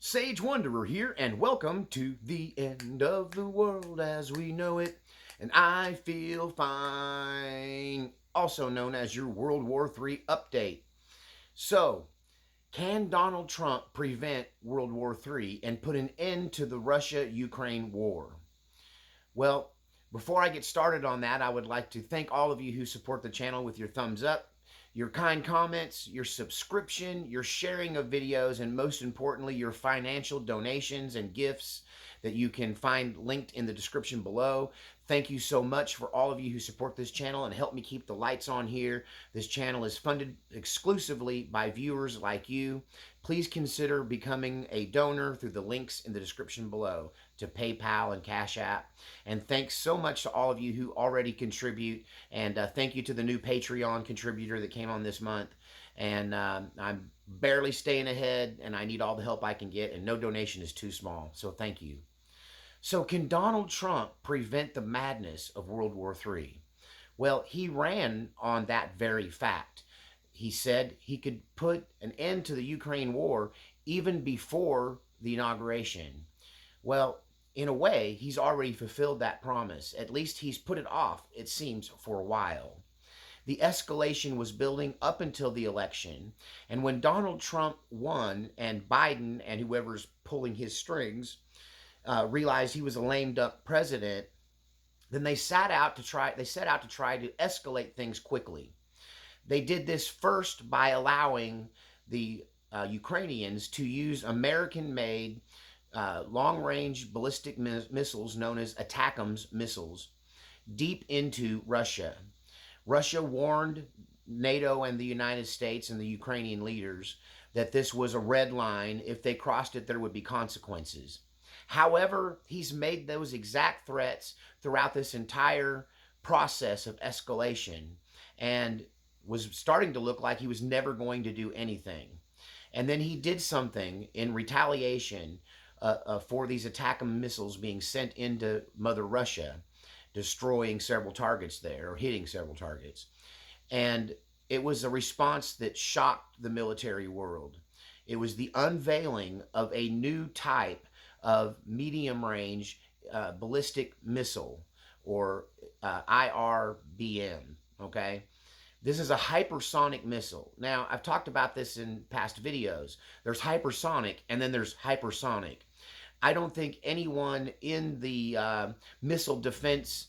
Sage Wanderer here, and welcome to the end of the world as we know it. And I feel fine, also known as your World War III update. So, can Donald Trump prevent World War III and put an end to the Russia Ukraine war? Well, before I get started on that, I would like to thank all of you who support the channel with your thumbs up, your kind comments, your subscription, your sharing of videos, and most importantly, your financial donations and gifts that you can find linked in the description below. Thank you so much for all of you who support this channel and help me keep the lights on here. This channel is funded exclusively by viewers like you. Please consider becoming a donor through the links in the description below to PayPal and Cash App. And thanks so much to all of you who already contribute. And thank you to the new Patreon contributor that came on this month. And I'm barely staying ahead, and I need all the help I can get, and no donation is too small. So thank you. So can Donald Trump prevent the madness of World War III? Well, he ran on that very fact. He said he could put an end to the Ukraine war even before the inauguration. Well, in a way, he's already fulfilled that promise. At least he's put it off, it seems, for a while. The escalation was building up until the election. And when Donald Trump won and Biden and whoever's pulling his strings realized he was a lame duck president, then they set out to try to escalate things quickly. They did this first by allowing the Ukrainians to use American-made long-range ballistic missiles known as ATACMS missiles deep into Russia. Russia warned NATO and the United States and the Ukrainian leaders that this was a red line. If they crossed it, there would be consequences. However, he's made those exact threats throughout this entire process of escalation and was starting to look like he was never going to do anything. And then he did something in retaliation for these ATACMS missiles being sent into Mother Russia, destroying several targets there, or hitting several targets. And it was a response that shocked the military world. It was the unveiling of a new type of medium-range ballistic missile, or IRBM, okay? This is a hypersonic missile. Now, I've talked about this in past videos. There's hypersonic, and then there's hypersonic. I don't think anyone in the missile defense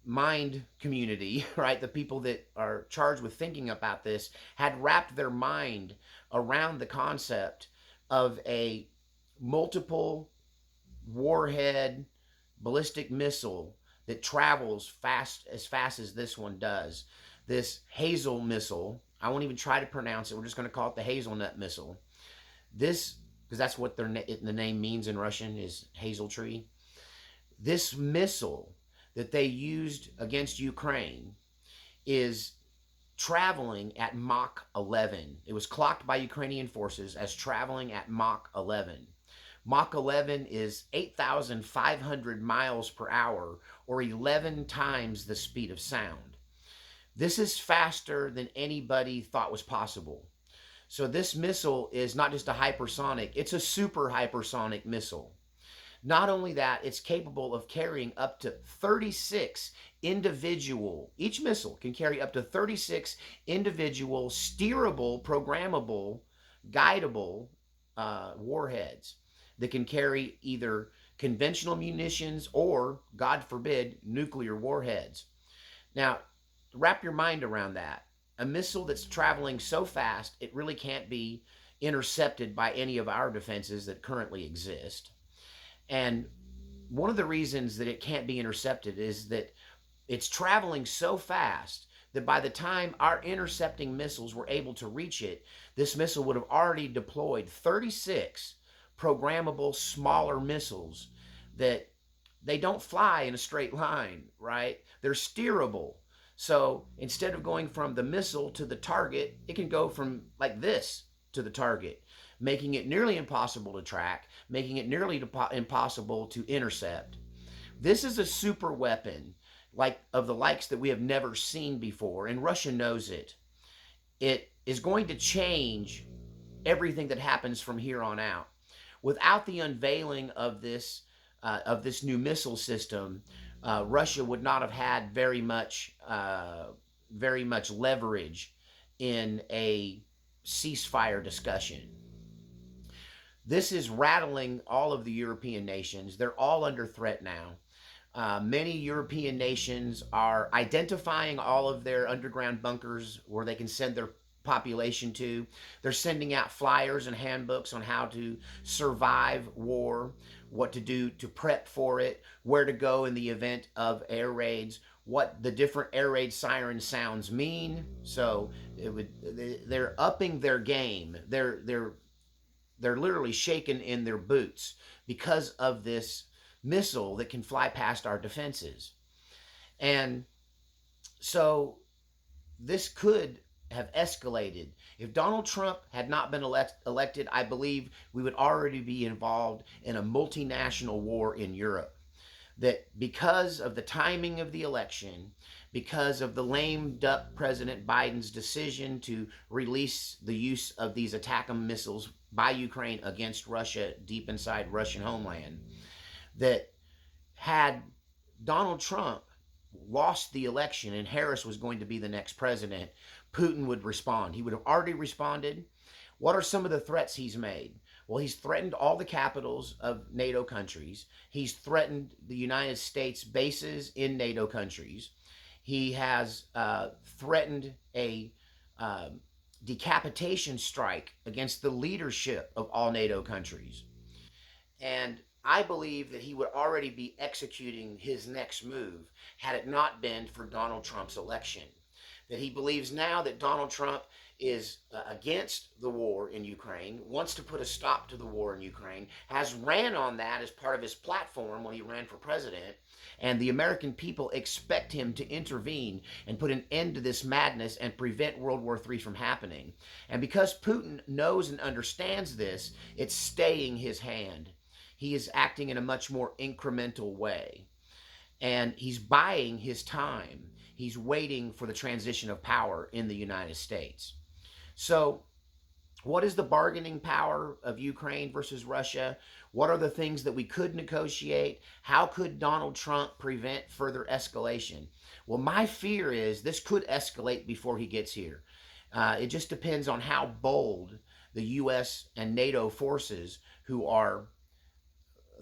mind community, right, the people that are charged with thinking about this, had wrapped their mind around the concept of a multiple warhead ballistic missile that travels as fast as this one does. This Hazel missile, I won't even try to pronounce it. We're just going to call it the hazelnut missile. This, because that's what the name means in Russian, is hazel tree. This missile that they used against Ukraine is traveling at Mach 11. It was clocked by Ukrainian forces as traveling at Mach 11. Mach 11 is 8,500 miles per hour, or 11 times the speed of sound. This is faster than anybody thought was possible. So this missile is not just a hypersonic, it's a super hypersonic missile. Not only that, it's capable of carrying up to 36 individual, each missile can carry up to 36 individual, steerable, programmable, guidable warheads that can carry either conventional munitions or, God forbid, nuclear warheads. Now, wrap your mind around that. A missile that's traveling so fast, it really can't be intercepted by any of our defenses that currently exist. And one of the reasons that it can't be intercepted is that it's traveling so fast that by the time our intercepting missiles were able to reach it, this missile would have already deployed 36 programmable smaller missiles that they don't fly in a straight line, right? They're steerable. So instead of going from the missile to the target, it can go from like this to the target, making it nearly impossible to track, making it nearly impossible to intercept. This is a super weapon like of the likes that we have never seen before, and Russia knows it. It is going to change everything that happens from here on out. Without the unveiling of this new missile system, Russia would not have had very much leverage in a ceasefire discussion. This is rattling all of the European nations. They're all under threat now. Many European nations are identifying all of their underground bunkers where they can send their population to. They're sending out flyers and handbooks on how to survive war, what to do to prep for it, where to go in the event of air raids, what the different air raid siren sounds mean. So they're upping their game. They're literally shaking in their boots because of this missile that can fly past our defenses. And so this could have escalated. If Donald Trump had not been elected, I believe we would already be involved in a multinational war in Europe. That because of the timing of the election, because of the lame duck President Biden's decision to release the use of these ATACMS missiles by Ukraine against Russia deep inside Russian homeland, that had Donald Trump lost the election and Harris was going to be the next president, Putin would respond. He would have already responded. What are some of the threats he's made? Well, he's threatened all the capitals of NATO countries. He's threatened the United States bases in NATO countries. He has threatened a decapitation strike against the leadership of all NATO countries. And I believe that he would already be executing his next move had it not been for Donald Trump's election. That he believes now that Donald Trump is against the war in Ukraine, wants to put a stop to the war in Ukraine, has ran on that as part of his platform when he ran for president, and the American people expect him to intervene and put an end to this madness and prevent World War III from happening. And because Putin knows and understands this, it's staying his hand. He is acting in a much more incremental way. And he's buying his time. He's waiting for the transition of power in the United States. So, what is the bargaining power of Ukraine versus Russia? What are the things that we could negotiate? How could Donald Trump prevent further escalation? Well, my fear is this could escalate before he gets here. It just depends on how bold the U.S. and NATO forces, who are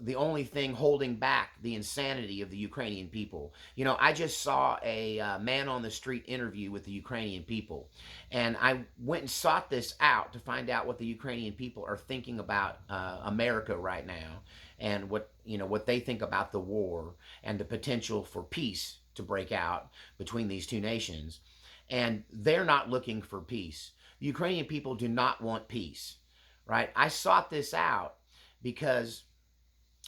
the only thing holding back the insanity of the Ukrainian people. You know, I just saw a man on the street interview with the Ukrainian people, and I went and sought this out to find out what the Ukrainian people are thinking about America right now, and what they think about the war and the potential for peace to break out between these two nations. And they're not looking for peace. The Ukrainian people do not want peace, right? I sought this out because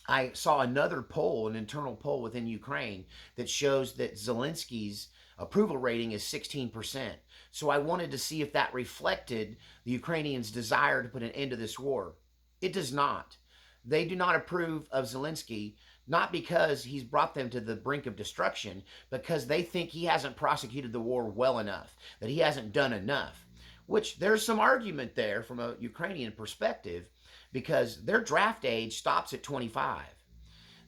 I saw another poll, an internal poll within Ukraine, that shows that Zelensky's approval rating is 16%. So I wanted to see if that reflected the Ukrainians' desire to put an end to this war. It does not. They do not approve of Zelensky, not because he's brought them to the brink of destruction, because they think he hasn't prosecuted the war well enough, that he hasn't done enough, which there's some argument there from a Ukrainian perspective, because their draft age stops at 25.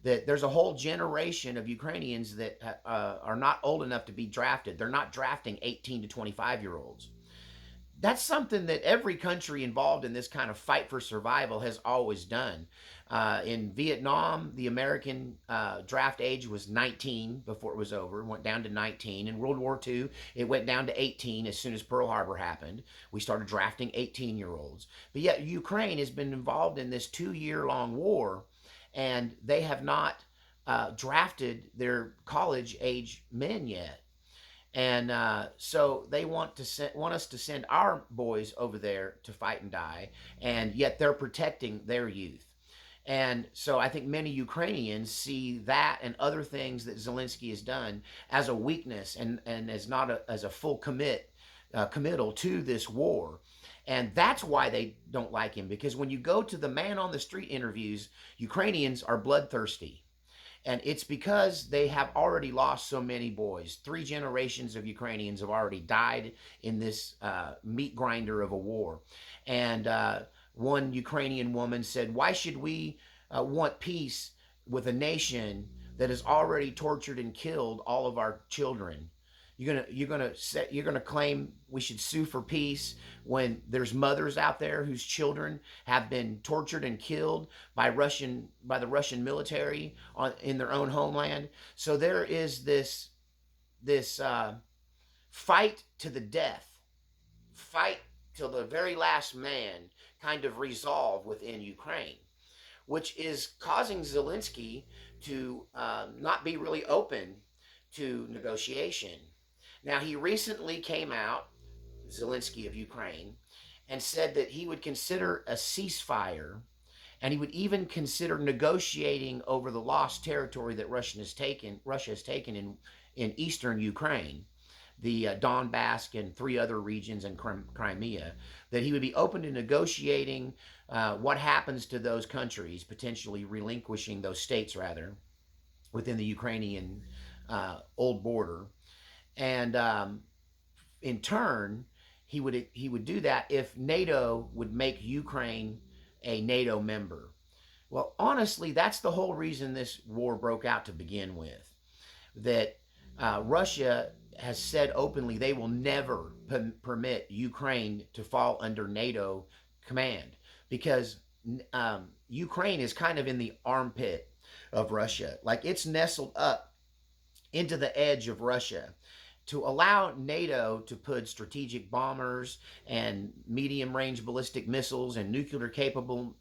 That there's a whole generation of Ukrainians that are not old enough to be drafted. They're not drafting 18 to 25-year-olds. That's something that every country involved in this kind of fight for survival has always done. In Vietnam, the American draft age was 19 before it was over. It went down to 19. In World War II, it went down to 18 as soon as Pearl Harbor happened. We started drafting 18-year-olds. But yet Ukraine has been involved in this 2-year-long war, and they have not drafted their college-age men yet. And so they want us to send our boys over there to fight and die, and yet they're protecting their youth. And so I think many Ukrainians see that and other things that Zelensky has done as a weakness, and as not as a full committal to this war. And that's why they don't like him, because when you go to the man on the street interviews, Ukrainians are bloodthirsty. And it's because they have already lost so many boys. 3 generations of Ukrainians have already died in this meat grinder of a war. And One Ukrainian woman said, "Why should we want peace with a nation that has already tortured and killed all of our children? You're gonna claim we should sue for peace when there's mothers out there whose children have been tortured and killed by the Russian military in their own homeland. So there is this fight to the death, fight till the very last man kind of resolve within Ukraine, which is causing Zelensky to not be really open to negotiation. Now, he recently came out, Zelensky of Ukraine, and said that he would consider a ceasefire, and he would even consider negotiating over the lost territory that Russia has taken in eastern Ukraine, the Donbass and three other regions and Crimea, that he would be open to negotiating what happens to those countries, potentially relinquishing those states, rather, within the Ukrainian old border. And in turn, he would do that if NATO would make Ukraine a NATO member. Well, honestly, that's the whole reason this war broke out to begin with. That Russia has said openly they will never permit Ukraine to fall under NATO command, because Ukraine is kind of in the armpit of Russia. Like, it's nestled up into the edge of Russia. To allow NATO to put strategic bombers and medium range ballistic missiles and nuclear capable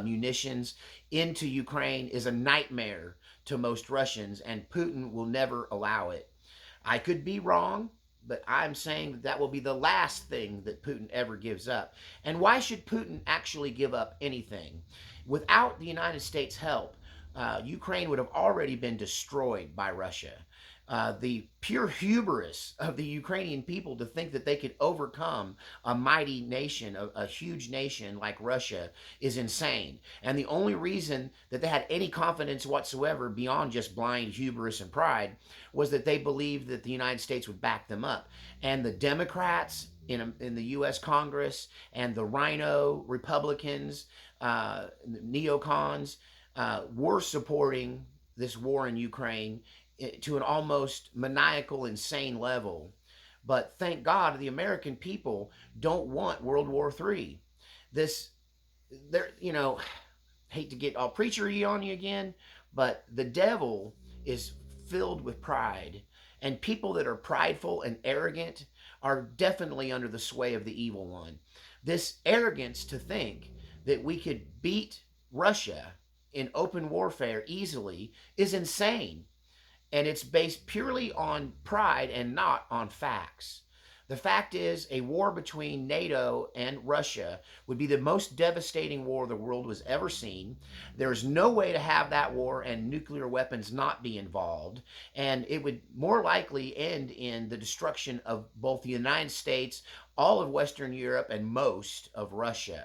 munitions into Ukraine is a nightmare to most Russians, and Putin will never allow it. I could be wrong, but I'm saying that that will be the last thing that Putin ever gives up. And why should Putin actually give up anything? Without the United States' help, Ukraine would have already been destroyed by Russia. The pure hubris of the Ukrainian people to think that they could overcome a mighty nation, a huge nation like Russia, is insane. And the only reason that they had any confidence whatsoever beyond just blind hubris and pride was that they believed that the United States would back them up. And the Democrats in the U.S. Congress and the Rhino Republicans, neocons, were supporting this war in Ukraine to an almost maniacal, insane level. But thank God the American people don't want World War III. Hate to get all preachery on you again, but the devil is filled with pride. And people that are prideful and arrogant are definitely under the sway of the evil one. This arrogance to think that we could beat Russia in open warfare easily is insane. And it's based purely on pride and not on facts. The fact is, a war between NATO and Russia would be the most devastating war the world has ever seen. There's no way to have that war and nuclear weapons not be involved. And it would more likely end in the destruction of both the United States, all of Western Europe, and most of Russia.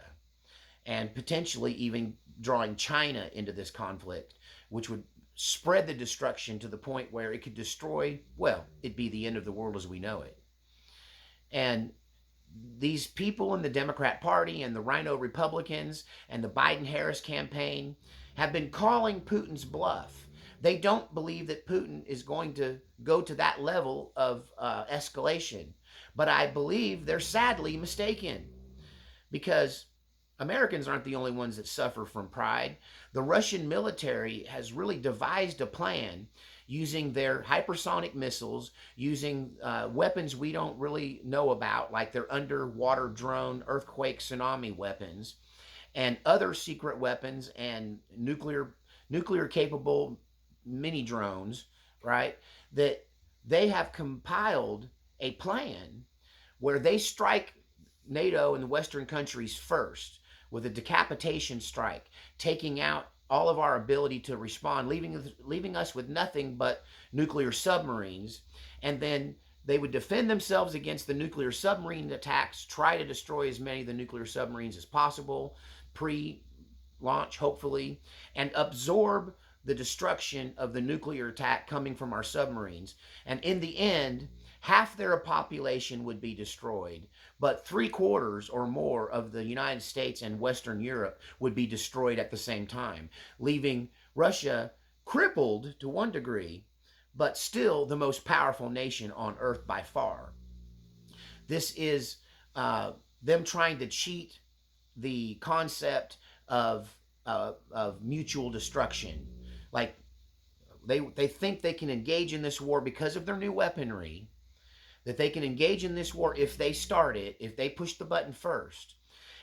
And potentially even drawing China into this conflict, which would spread the destruction to the point where it could destroy, well, it'd be the end of the world as we know it. And these people in the Democrat Party and the Rhino Republicans and the Biden-Harris campaign have been calling Putin's bluff. They don't believe that Putin is going to go to that level of escalation. But I believe they're sadly mistaken, because Americans aren't the only ones that suffer from pride. The Russian military has really devised a plan using their hypersonic missiles, using weapons we don't really know about, like their underwater drone, earthquake, tsunami weapons, and other secret weapons and nuclear capable mini drones, right? That they have compiled a plan where they strike NATO and the Western countries first with a decapitation strike, taking out all of our ability to respond, leaving us with nothing but nuclear submarines. And then they would defend themselves against the nuclear submarine attacks, try to destroy as many of the nuclear submarines as possible, pre-launch, hopefully, and absorb the destruction of the nuclear attack coming from our submarines. And in the end, half their population would be destroyed, but 3/4 or more of the United States and Western Europe would be destroyed at the same time, leaving Russia crippled to one degree, but still the most powerful nation on earth by far. This is them trying to cheat the concept of mutual destruction. Like they think they can engage in this war because of their new weaponry, that they can engage in this war if they start it, if they push the button first,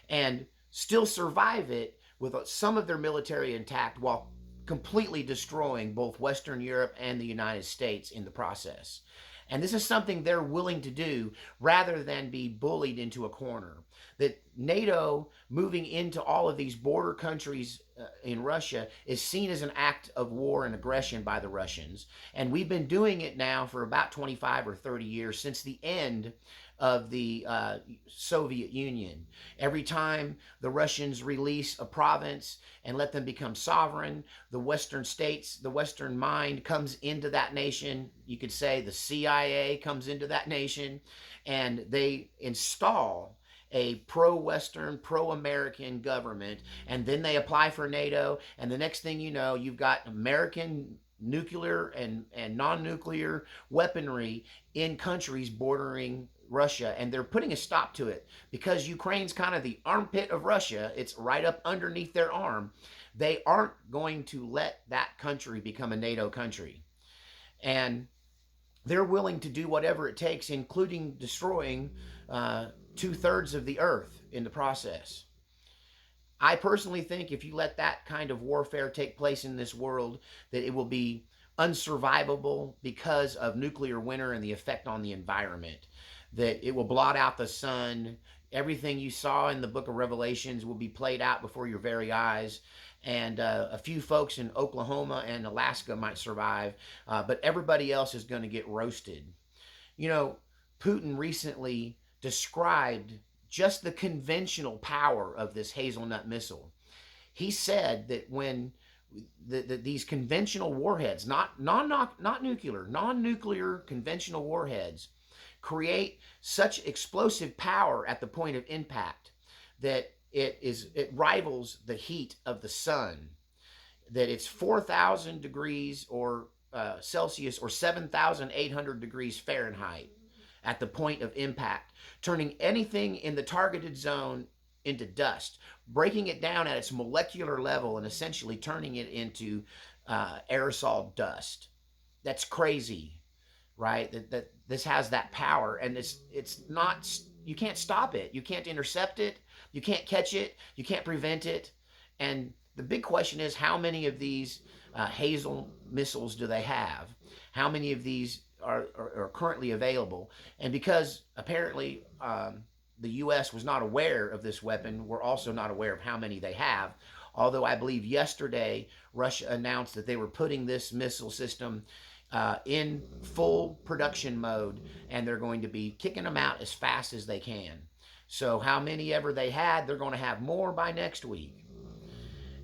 and still survive it with some of their military intact while completely destroying both Western Europe and the United States in the process. And this is something they're willing to do rather than be bullied into a corner. That NATO moving into all of these border countries in Russia is seen as an act of war and aggression by the Russians. And we've been doing it now for about 25 or 30 years, since the end of the Soviet Union. Every time the Russians release a province and let them become sovereign, the Western states, the Western mind comes into that nation. You could say the CIA comes into that nation, and they install a pro-Western, pro-American government, and then they apply for NATO, and the next thing you know, you've got American nuclear and non-nuclear weaponry in countries bordering Russia, and they're putting a stop to it because Ukraine's kind of the armpit of Russia. It's right up underneath their arm. They aren't going to let that country become a NATO country. And they're willing to do whatever it takes, including destroying 2/3 of the earth in the process. I personally think if you let that kind of warfare take place in this world, that it will be unsurvivable because of nuclear winter and the effect on the environment. That it will blot out the sun. Everything you saw in the book of Revelations will be played out before your very eyes. And a few folks in Oklahoma and Alaska might survive, but everybody else is going to get roasted. You know, Putin recently described just the conventional power of this hazelnut missile. He said that when these conventional warheads, not nuclear, non-nuclear conventional warheads, create such explosive power at the point of impact that it rivals the heat of the sun. That it's 4,000 degrees or Celsius or 7,800 degrees Fahrenheit at the point of impact, turning anything in the targeted zone into dust, breaking it down at its molecular level and essentially turning it into aerosol dust. That's crazy, right? That this has that power, and it's not, you can't stop it, you can't intercept it, you can't catch it, you can't prevent it. And the big question is, how many of these Hazel missiles do they have? How many of these are currently available? And because apparently the U.S. was not aware of this weapon, we're also not aware of how many they have. Although I believe yesterday Russia announced that they were putting this missile system in full production mode, and they're going to be kicking them out as fast as they can. So how many ever they had, they're going to have more by next week.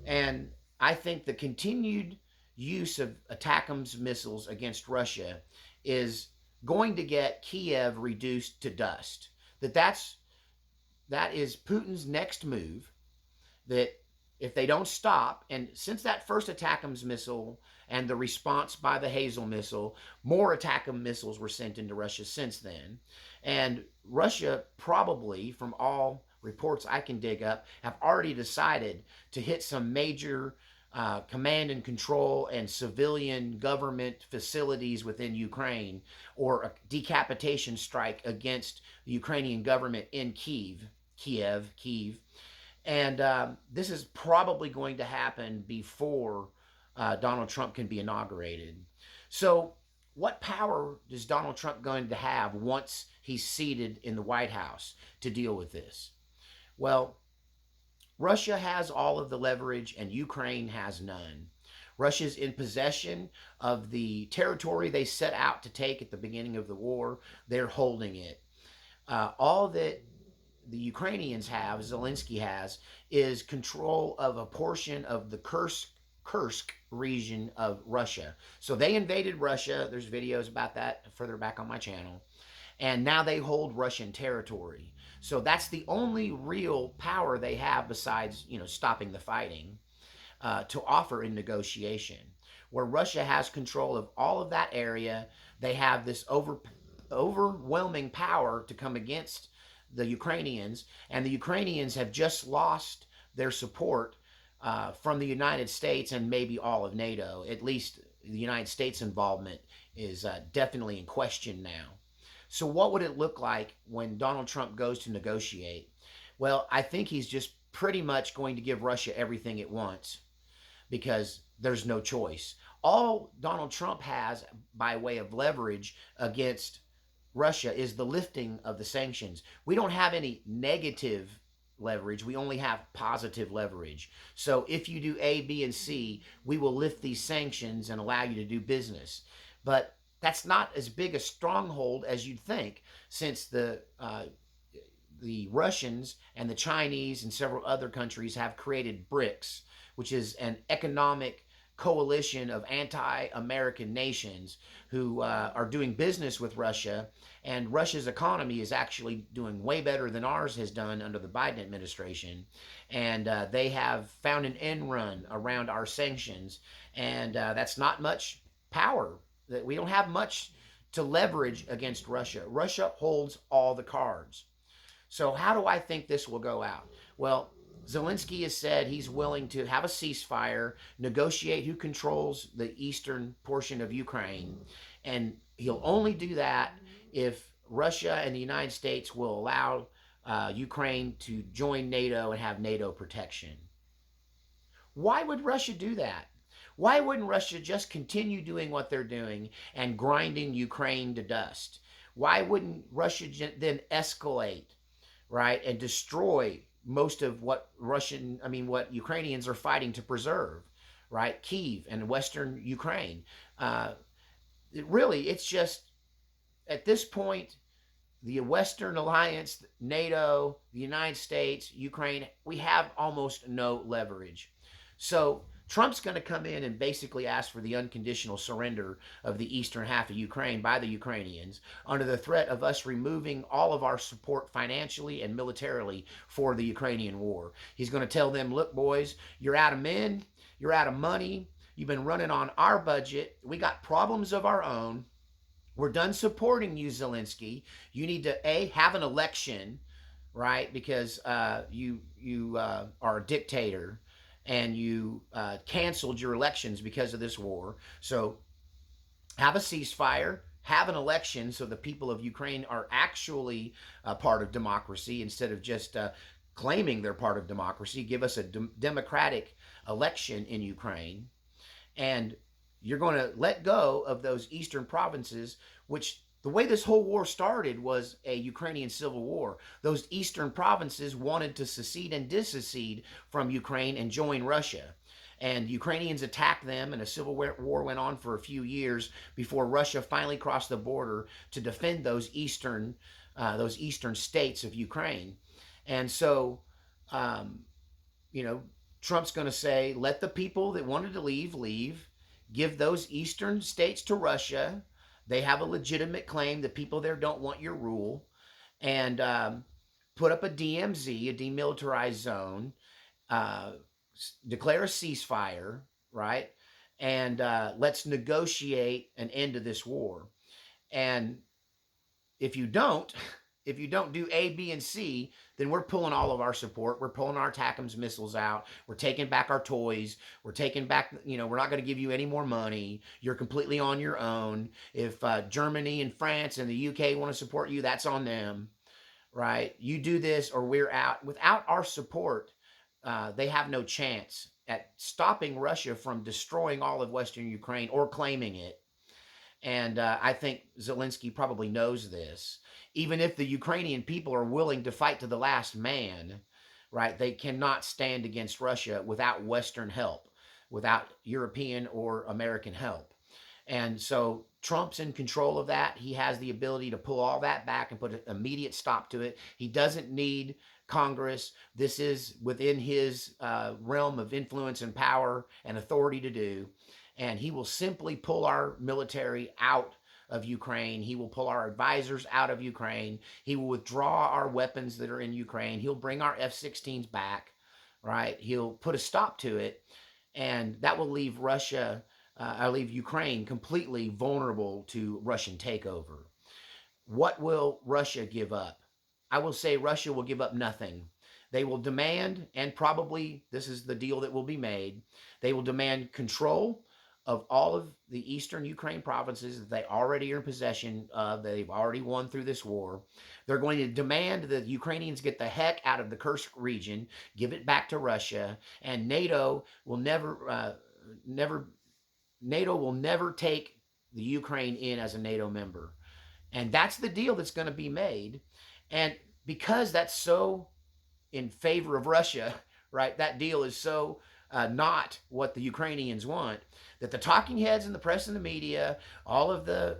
And I think the continued use of ATACMS missiles against Russia is going to get Kiev reduced to dust. That is Putin's next move. That if they don't stop, and since that first ATACMS missile and the response by the Hazel missile, more ATACMS missiles were sent into Russia since then. And Russia probably, from all reports I can dig up, have already decided to hit some major command and control and civilian government facilities within Ukraine, or a decapitation strike against the Ukrainian government in Kiev. And this is probably going to happen before Donald Trump can be inaugurated. So what power is Donald Trump going to have once he's seated in the White House to deal with this? Well, Russia has all of the leverage and Ukraine has none. Russia's in possession of the territory they set out to take at the beginning of the war. They're holding it. All that the Ukrainians have, Zelensky has, is control of a portion of the Kursk region of Russia. So they invaded Russia. There's videos about that further back on my channel. and now they hold Russian territory. So that's the only real power they have besides, stopping the fighting, to offer in negotiation. Where Russia has control of all of that area, they have this overwhelming power to come against the Ukrainians, and the Ukrainians have just lost their support from the United States and maybe all of NATO. At least the United States involvement is definitely in question now. So, what would it look like when Donald Trump goes to negotiate? Well, I think he's just pretty much going to give Russia everything it wants because there's no choice. All Donald Trump has by way of leverage against Russia is the lifting of the sanctions. We don't have any negative leverage. We only have positive leverage. So if you do A, B, and C, we will lift these sanctions and allow you to do business. But that's not as big a stronghold as you'd think, since the Russians and the Chinese and several other countries have created BRICS, which is an economic coalition of anti-American nations who are doing business with Russia. And Russia's economy is actually doing way better than ours has done under the Biden administration. And they have found an end run around our sanctions. And that's not much power. We don't have much to leverage against Russia. Russia holds all the cards. So how do I think this will go out? Well, Zelensky has said he's willing to have a ceasefire, negotiate who controls the eastern portion of Ukraine, and he'll only do that if Russia and the United States will allow Ukraine to join NATO and have NATO protection. Why would Russia do that? Why wouldn't Russia just continue doing what they're doing and grinding Ukraine to dust? Why wouldn't Russia then escalate, right, and destroy most of what what Ukrainians are fighting to preserve, right? Kiev and Western Ukraine. It's just at this point, the Western Alliance, NATO, the United States, Ukraine, we have almost no leverage. So Trump's going to come in and basically ask for the unconditional surrender of the eastern half of Ukraine by the Ukrainians under the threat of us removing all of our support financially and militarily for the Ukrainian war. He's going to tell them, look, boys, you're out of men, you're out of money, you've been running on our budget, we got problems of our own, we're done supporting you, Zelensky. You need to, A, have an election, right, because you are a dictator, and you canceled your elections because of this war. So have a ceasefire, have an election so the people of Ukraine are actually a part of democracy instead of just claiming they're part of democracy. Give us a democratic election in Ukraine. And you're going to let go of those eastern provinces, which the way this whole war started was a Ukrainian civil war. Those eastern provinces wanted to secede and dissecede from Ukraine and join Russia. And Ukrainians attacked them, and a civil war went on for a few years before Russia finally crossed the border to defend those eastern states of Ukraine. And so, Trump's going to say, let the people that wanted to leave. Give those eastern states to Russia. They have a legitimate claim. The people there don't want your rule. And put up a DMZ, a demilitarized zone. Declare a ceasefire, right? And let's negotiate an end to this war. And if you don't do A, B, and C, then we're pulling all of our support. We're pulling our ATACMS missiles out. We're taking back our toys. We're taking back, we're not going to give you any more money. You're completely on your own. If Germany and France and the UK want to support you, that's on them, right? You do this or we're out. Without our support, they have no chance at stopping Russia from destroying all of Western Ukraine or claiming it. And I think Zelensky probably knows this. Even if the Ukrainian people are willing to fight to the last man, right, they cannot stand against Russia without Western help, without European or American help. And so Trump's in control of that. He has the ability to pull all that back and put an immediate stop to it. He doesn't need Congress. This is within his realm of influence and power and authority to do. And he will simply pull our military out of Ukraine. He will pull our advisors out of Ukraine. He will withdraw our weapons that are in Ukraine. He'll bring our F-16s back, right? He'll put a stop to it, and that will leave leave Ukraine completely vulnerable to Russian takeover. What will Russia give up? I will say Russia will give up nothing. They will demand, and probably this is the deal that will be made, they will demand control of all of the eastern Ukraine provinces that they already are in possession of, that they've already won through this war. They're going to demand that the Ukrainians get the heck out of the Kursk region, give it back to Russia, and NATO will never take the Ukraine in as a NATO member. And that's the deal that's going to be made. And because that's so in favor of Russia, right, that deal is so not what the Ukrainians want, that the talking heads in the press and the media, all of the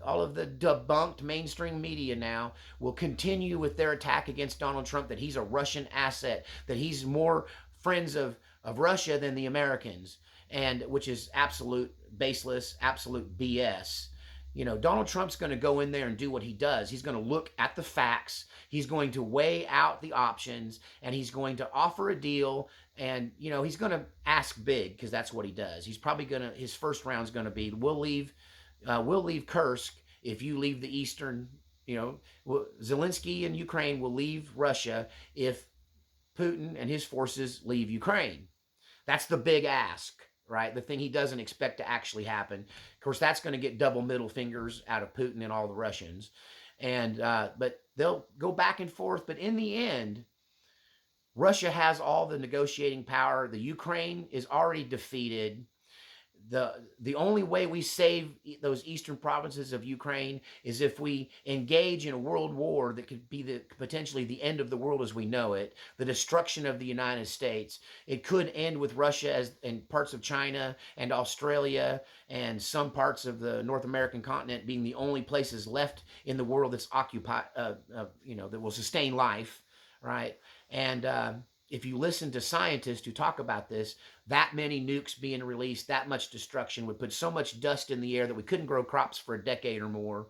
debunked mainstream media now will continue with their attack against Donald Trump, that he's a Russian asset, that he's more friends of Russia than the Americans, and which is absolute baseless, absolute BS. You know, Donald Trump's going to go in there and do what he does. He's going to look at the facts. He's going to weigh out the options, and he's going to offer a deal. And, you know, he's going to ask big, because that's what he does. He's probably going to, his first round's going to be, we'll leave Kursk if you leave the eastern, you know, Zelensky and Ukraine will leave Russia if Putin and his forces leave Ukraine. That's the big ask, right? The thing he doesn't expect to actually happen. Of course, that's going to get double middle fingers out of Putin and all the Russians. And but they'll go back and forth. But in the end, Russia has all the negotiating power. The Ukraine is already defeated. The only way we save those eastern provinces of Ukraine is if we engage in a world war that could be potentially the end of the world as we know it, the destruction of the United States. It could end with Russia and parts of China and Australia and some parts of the North American continent being the only places left in the world that's occupied, that will sustain life, right? And if you listen to scientists who talk about this, that many nukes being released, that much destruction would put so much dust in the air that we couldn't grow crops for a decade or more.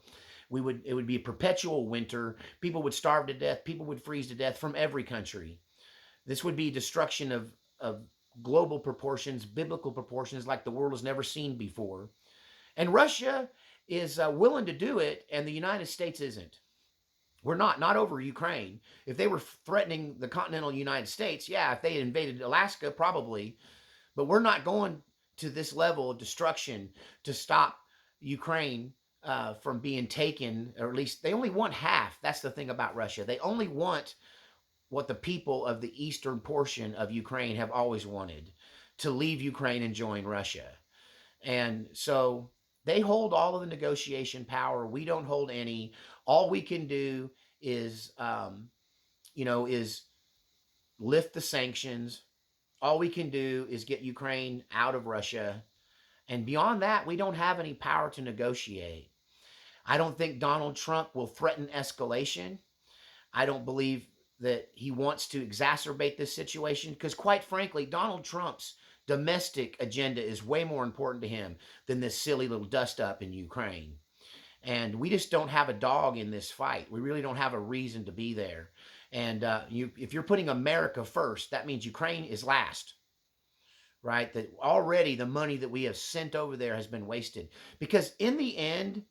It would be a perpetual winter. People would starve to death. People would freeze to death from every country. This would be destruction of global proportions, biblical proportions, like the world has never seen before. And Russia is willing to do it, and the United States isn't. We're not over Ukraine. If they were threatening the continental United States, yeah, if they had invaded Alaska, probably. But we're not going to this level of destruction to stop Ukraine from being taken, or at least they only want half. That's the thing about Russia. They only want what the people of the eastern portion of Ukraine have always wanted, to leave Ukraine and join Russia. And so they hold all of the negotiation power. We don't hold any. All we can do is, is lift the sanctions. All we can do is get Ukraine out of Russia. And beyond that, we don't have any power to negotiate. I don't think Donald Trump will threaten escalation. I don't believe that he wants to exacerbate this situation, because quite frankly, Donald Trump's domestic agenda is way more important to him than this silly little dust up in Ukraine. And we just don't have a dog in this fight. We really don't have a reason to be there. And if you're putting America first, that means Ukraine is last, right? That already the money that we have sent over there has been wasted. Because in the end,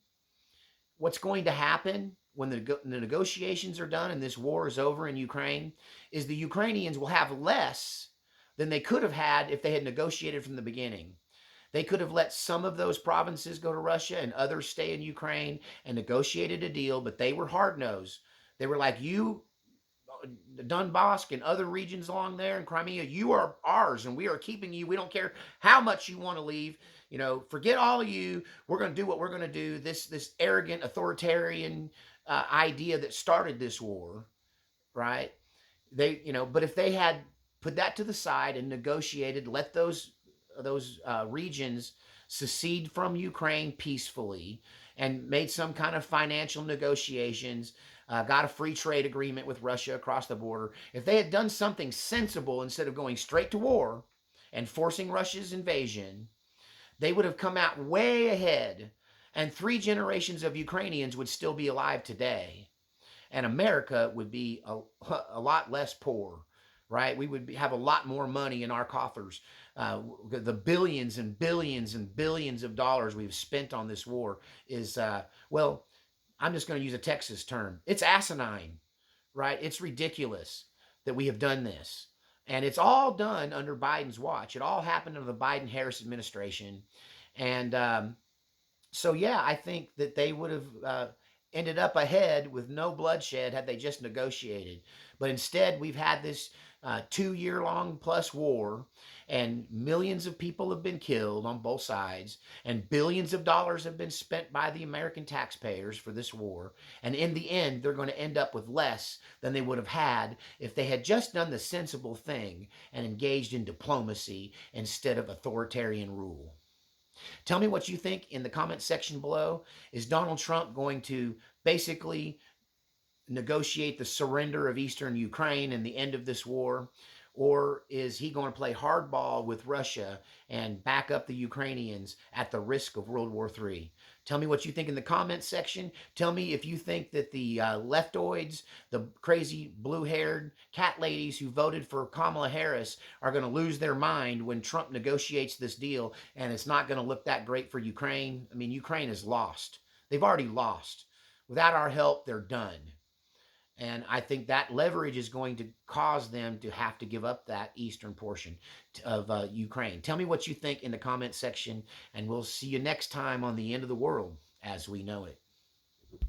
what's going to happen when the negotiations are done and this war is over in Ukraine is the Ukrainians will have less than they could have had if they had negotiated from the beginning. They could have let some of those provinces go to Russia and others stay in Ukraine and negotiated a deal, but they were hard-nosed. They were like, you, Donbass and other regions along there in Crimea, you are ours and we are keeping you. We don't care how much you want to leave. You know, forget all of you. We're going to do what we're going to do. This arrogant authoritarian idea that started this war, right? But if they had put that to the side and negotiated, let those regions secede from Ukraine peacefully and made some kind of financial negotiations, got a free trade agreement with Russia across the border. If they had done something sensible instead of going straight to war and forcing Russia's invasion, they would have come out way ahead And 3 generations of Ukrainians would still be alive today. And America would be a lot less poor, right? We would have a lot more money in our coffers. The billions and billions and billions of dollars we've spent on this war is, well, I'm just going to use a Texas term. It's asinine, right? It's ridiculous that we have done this. And it's all done under Biden's watch. It all happened under the Biden Harris administration. And so, yeah, I think that they would have ended up ahead with no bloodshed had they just negotiated. But instead, we've had this 2 year long plus war, and millions of people have been killed on both sides, and billions of dollars have been spent by the American taxpayers for this war. And in the end, they're going to end up with less than they would have had if they had just done the sensible thing and engaged in diplomacy instead of authoritarian rule. Tell me what you think in the comment section below. Is Donald Trump going to basically negotiate the surrender of eastern Ukraine and the end of this war? Or is he going to play hardball with Russia and back up the Ukrainians at the risk of World War III? Tell me what you think in the comments section. Tell me if you think that the leftoids, the crazy blue-haired cat ladies who voted for Kamala Harris are going to lose their mind when Trump negotiates this deal and it's not going to look that great for Ukraine. I mean, Ukraine is lost. They've already lost. Without our help, they're done. And I think that leverage is going to cause them to have to give up that eastern portion of Ukraine. Tell me what you think in the comment section, and we'll see you next time on The End of the World as we know it.